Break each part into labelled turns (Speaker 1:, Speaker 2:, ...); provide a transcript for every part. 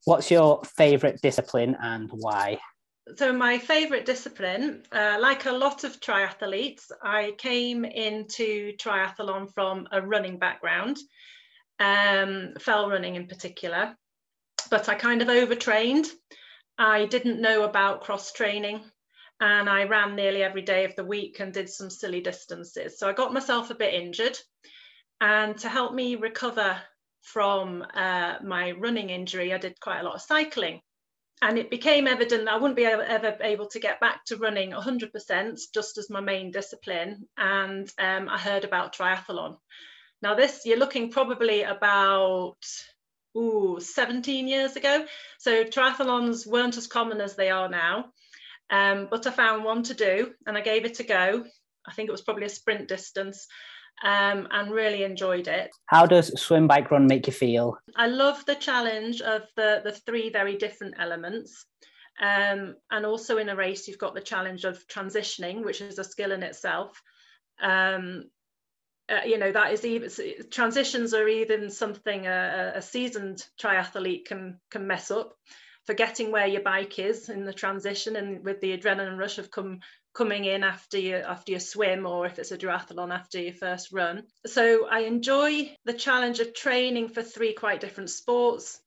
Speaker 1: What's your favourite discipline and why?
Speaker 2: So my favourite discipline, like a lot of triathletes, I came into triathlon from a running background, fell running in particular, but I kind of overtrained. I didn't know about cross training, and I ran nearly every day of the week and did some silly distances. So I got myself a bit injured, and to help me recover from my running injury, I did quite a lot of cycling. And it became evident that I wouldn't be ever able to get back to running 100% just as my main discipline. And I heard about triathlon. Now this, you're looking probably about 17 years ago. So triathlons weren't as common as they are now. But I found one to do and I gave it a go. I think it was probably a sprint distance. And really enjoyed it.
Speaker 1: How does swim, bike, run make you feel?
Speaker 2: I love the challenge of the three very different elements. And also in a race, you've got the challenge of transitioning, which is a skill in itself. That is even, transitions are even something a seasoned triathlete can mess up. Forgetting where your bike is in the transition, and with the adrenaline rush of coming in after you swim, or if it's a duathlon after your first run. So I enjoy the challenge of training for three quite different sports,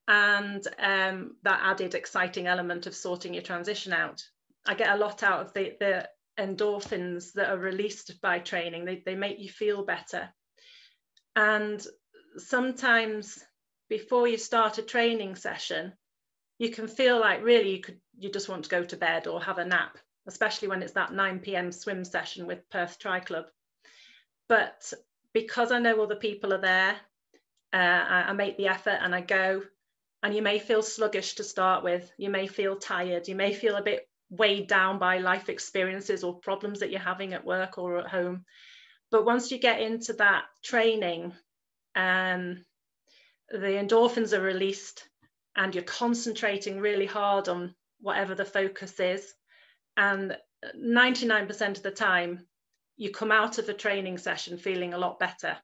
Speaker 2: and that added exciting element of sorting your transition out. I get a lot out of the endorphins that are released by training. They make you feel better. And sometimes before you start a training session, you can feel like really you just want to go to bed or have a nap, especially when it's that 9 p.m. swim session with Perth Triathlon Club. But because I know other people are there, I make the effort and I go. And you may feel sluggish to start with. You may feel tired. You may feel a bit weighed down by life experiences or problems that you're having at work or at home. But once you get into that training, the endorphins are released and you're concentrating really hard on whatever the focus is. And 99% of the time, you come out of a training session feeling a lot better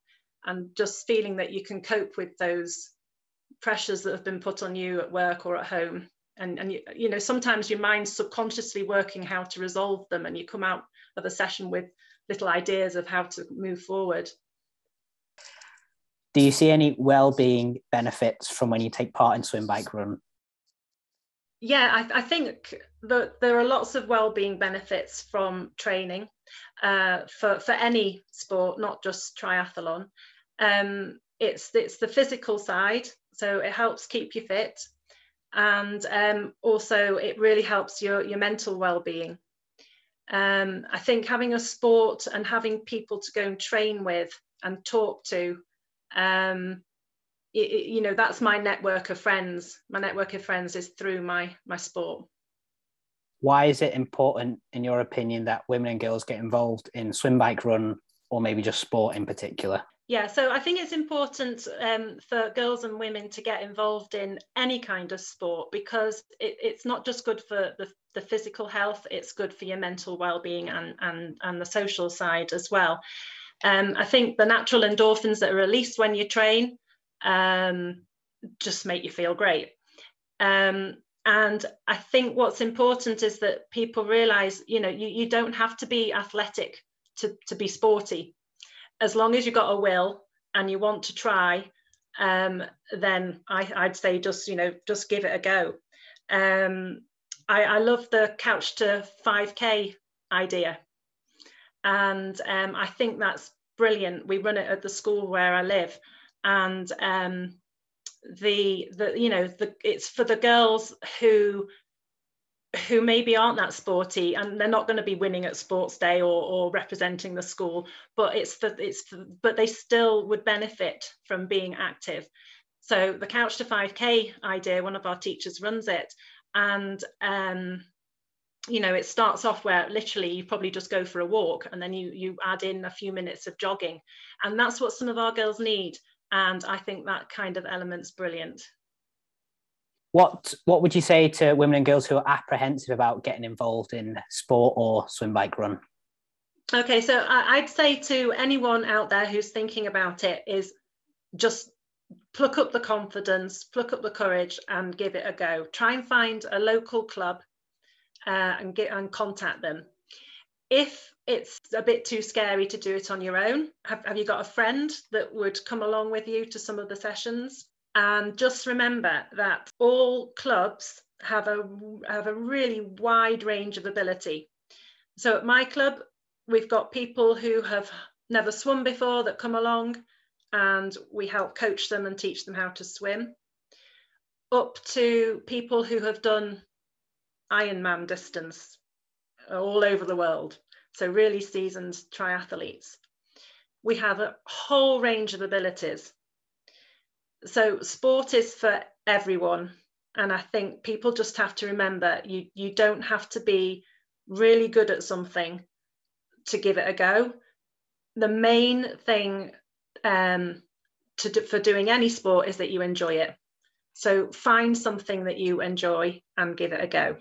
Speaker 2: and just feeling that you can cope with those pressures that have been put on you at work or at home. And you know, sometimes your mind's subconsciously working how to resolve them, and you come out of a session with little ideas of how to move forward.
Speaker 1: Do you see any well-being benefits from when you take part in swim, bike, run?
Speaker 2: Yeah, I think that there are lots of well-being benefits from training for any sport, not just triathlon. It's the physical side, so it helps keep you fit, and also it really helps your mental well-being. I think having a sport and having people to go and train with and talk to, you know, that's my network of friends. My network of friends is through my sport.
Speaker 1: Why is it important, in your opinion, that women and girls get involved in swim, bike, run, or maybe just sport in particular?
Speaker 2: Yeah, so I think it's important for girls and women to get involved in any kind of sport, because it's not just good for the physical health, it's good for your mental well-being and the social side as well. I think the natural endorphins that are released when you train just make you feel great. And I think what's important is that people realize, you know, you don't have to be athletic to be sporty. As long as you've got a will and you want to try, then I'd say just give it a go. I love the couch to 5K idea. And I think that's brilliant. We run it at the school where I live. And it's for the girls who maybe aren't that sporty, and they're not going to be winning at sports day or representing the school, but but they still would benefit from being active. So the couch to 5K idea, one of our teachers runs it, and it starts off where literally you probably just go for a walk, and then you add in a few minutes of jogging, and that's what some of our girls need. And I think that kind of element's brilliant.
Speaker 1: What would you say to women and girls who are apprehensive about getting involved in sport or swim, bike, run?
Speaker 2: Okay, so I'd say to anyone out there who's thinking about it is just pluck up the confidence, pluck up the courage, and give it a go. Try and find a local club and contact them. If it's a bit too scary to do it on your own, have you got a friend that would come along with you to some of the sessions? And just remember that all clubs have a really wide range of ability. So at my club, we've got people who have never swum before that come along, and we help coach them and teach them how to swim, up to people who have done Ironman distance all over the world. So really seasoned triathletes. We have a whole range of abilities. So sport is for everyone. And I think people just have to remember, you don't have to be really good at something to give it a go. The main thing for doing any sport is that you enjoy it. So find something that you enjoy and give it a go.